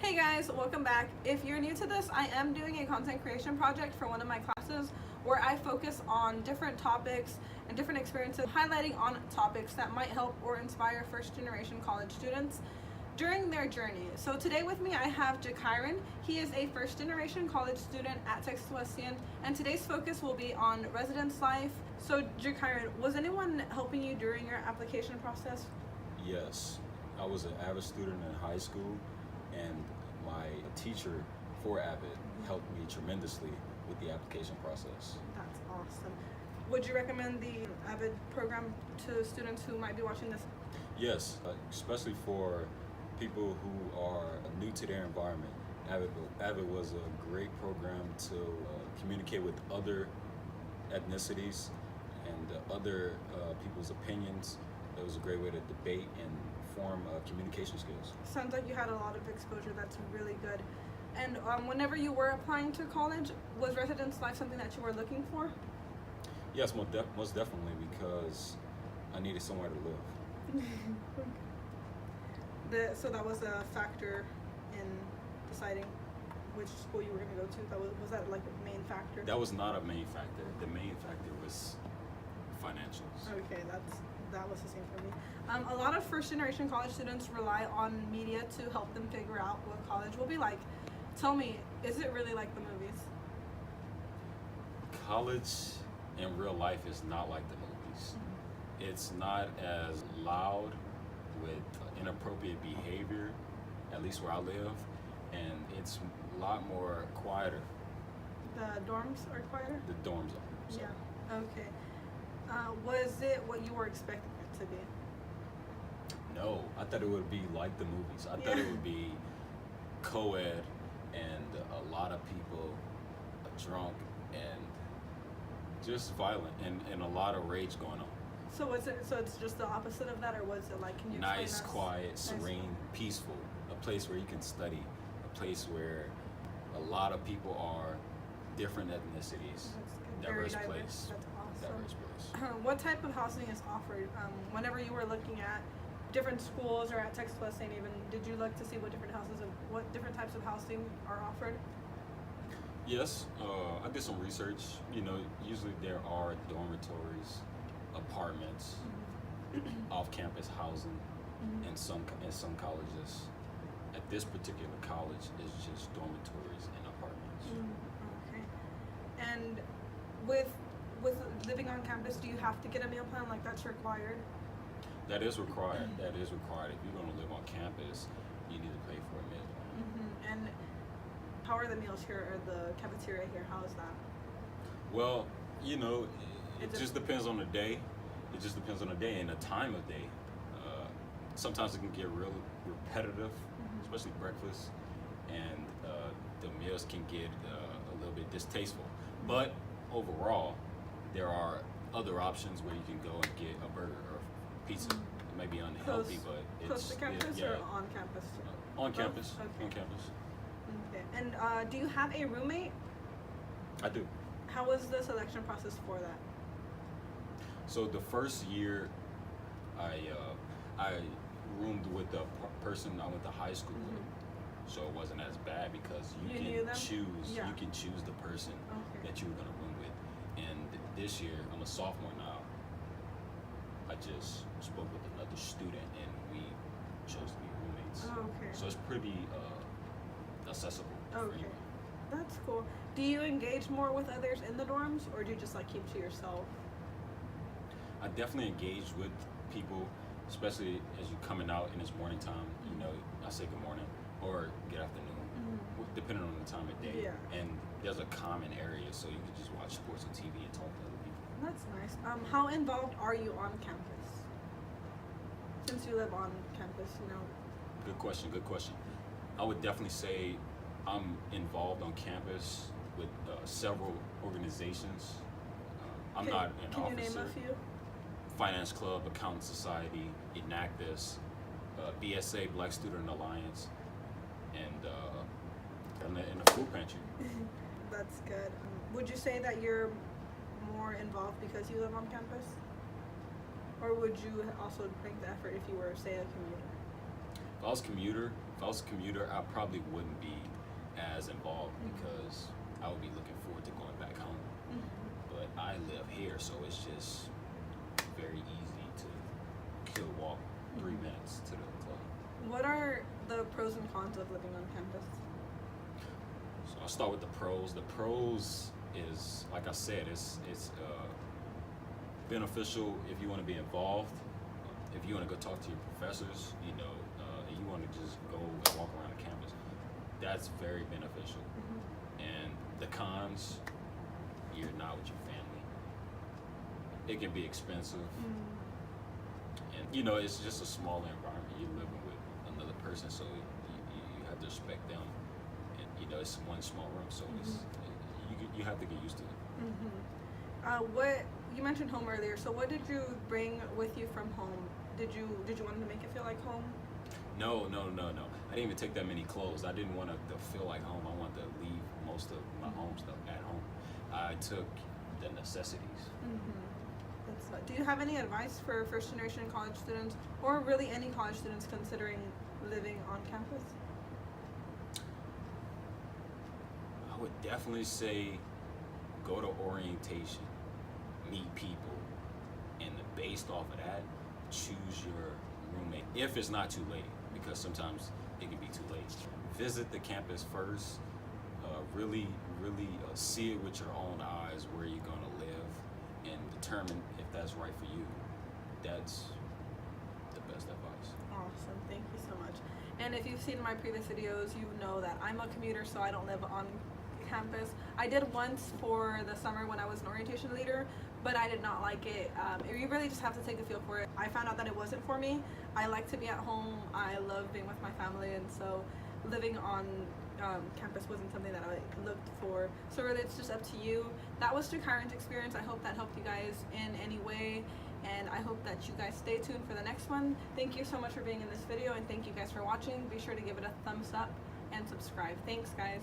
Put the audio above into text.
Hey guys, welcome back. If you're new to this, I am doing a content creation project for one of my classes where I focus on different topics and different experiences, highlighting on topics that might help or inspire first generation college students during their journey. So today with me I have Jakyron. He is a first generation college student at Texas Wesleyan, and today's focus will be on residence life. So Jakyron, was anyone helping you during your application process? Yes, I was an avid student in high school, and my teacher for Avid helped me tremendously with the application process. That's awesome. Would you recommend the Avid program to students who might be watching this? Yes, especially for people who are new to their environment. Avid was a great program to communicate with other ethnicities and other people's opinions. It was a great way to debate and form communication skills. Sounds like you had a lot of exposure. That's really good. And whenever you were applying to college, was residence life something that you were looking for? Yes, most definitely, because I needed somewhere to live. So that was a factor in deciding which school you were going to go to? Was that like a main factor? That was not a main factor. The main factor was financials. Okay, that was the same for me. A lot of first generation college students rely on media to help them figure out what college will be like. Tell me, is it really like the movies? College in real life is not like the movies. It's not as loud with inappropriate behavior, at least where I live, and it's a lot more quieter. The dorms are quieter? The dorms are. So. Yeah, okay. Was it what you were expecting it to be? No, I thought it would be like the movies. I thought it would be co-ed and a lot of people drunk and just violent and a lot of rage going on. So was it? So it's just the opposite of that, or was it like? Can you explain Nice, us? quiet, serene, peaceful. A place where you can study. A place where a lot of people are different ethnicities. That's good. Very Diverse diverse. place. That's awesome. Diverse place. What type of housing is offered? Whenever you were looking at different schools or at Texas Wesleyan, even, did you look to see what different types of housing are offered? Yes, I did some research. You know, usually there are dormitories, apartments, off-campus housing, in some colleges. At this particular college, it's just dormitories and apartments. Okay. And with living on campus, do you have to get a meal plan? Like that's required? That is required. That is required. If you're going to live on campus, you need to pay for a meal plan. And how are the meals here, or the cafeteria here? How is that? Well, you know, it just depends on the day. It just depends on the day and the time of day. Sometimes it can get real repetitive, especially breakfast, and the meals can get a little bit distasteful. But overall, there are other options where you can go and get a burger or pizza. It may be unhealthy, but it's close to campus or on campus? On campus. Okay. On campus. Okay. And do you have a roommate? I do. How was the selection process for that? So the first year, I roomed with the person I went to high school with, so it wasn't as bad because you knew can them? choose. Yeah. You can choose the person that you were gonna room with. And this year, I'm a sophomore now. I just spoke with another student, and we chose to be roommates. Okay. So it's pretty accessible for Okay. anyone. That's cool. Do you engage more with others in the dorms, or do you just like keep to yourself? I definitely engage with people, especially as you're coming out and it's morning time. You know, I say good morning or good afternoon, depending on the time of day. Yeah. And there's a common area, so you can just watch sports on TV and talk to other people. That's nice. How involved are you on campus? Since you live on campus, you know. Good question. Good question. I would definitely say I'm involved on campus with several organizations. I'm not an Can officer. you name a few? Finance Club, Accountant Society, Enactus, BSA, Black Student Alliance, and the food pantry. That's good. Would you say that you're more involved because you live on campus? Or would you also make the effort if you were, say, a commuter? If I was a commuter If I was a commuter, I probably wouldn't be as involved because I would be looking forward to going back home. But I live here, so it's just very easy to kill walk 3 minutes to the club. What are the pros and cons of living on campus? So I'll start with the pros. The pros is, like I said, it's beneficial if you want to be involved. If you want to go talk to your professors, and you want to just go and walk around the campus, that's very beneficial. And the cons, you're not with your family. It can be expensive. And it's just a smaller environment. You're living with another person, so you have to respect them. And it's one small room, so you have to get used to it. What you mentioned home earlier. So what did you bring with you from home? Did you want to make it feel like home? No. I didn't even take that many clothes. I didn't want to feel like home. I wanted to leave most of my home stuff at home. I took the necessities. Do you have any advice for first generation college students, or really any college students considering living on campus? I would definitely say go to orientation, meet people, and based off of that, choose your roommate if it's not too late, because sometimes it can be too late. Visit the campus first, really see it with your own eyes where you're going to live, and determine if that's right for you. That's the best advice. Awesome, thank you so much. And if you've seen my previous videos, you know that I'm a commuter, so I don't live on campus. I did once for the summer when I was an orientation leader, but I did not like it. You really just have to take a feel for it. I found out that it wasn't for me. I like to be at home. I love being with my family, and so living on campus wasn't something that I looked for. So really, it's just up to you. That was Jakyron's experience. I hope that helped you guys in any way, and I hope that you guys stay tuned for the next one. Thank you so much for being in this video, and thank you guys for watching. Be sure to give it a thumbs up and subscribe. Thanks, guys.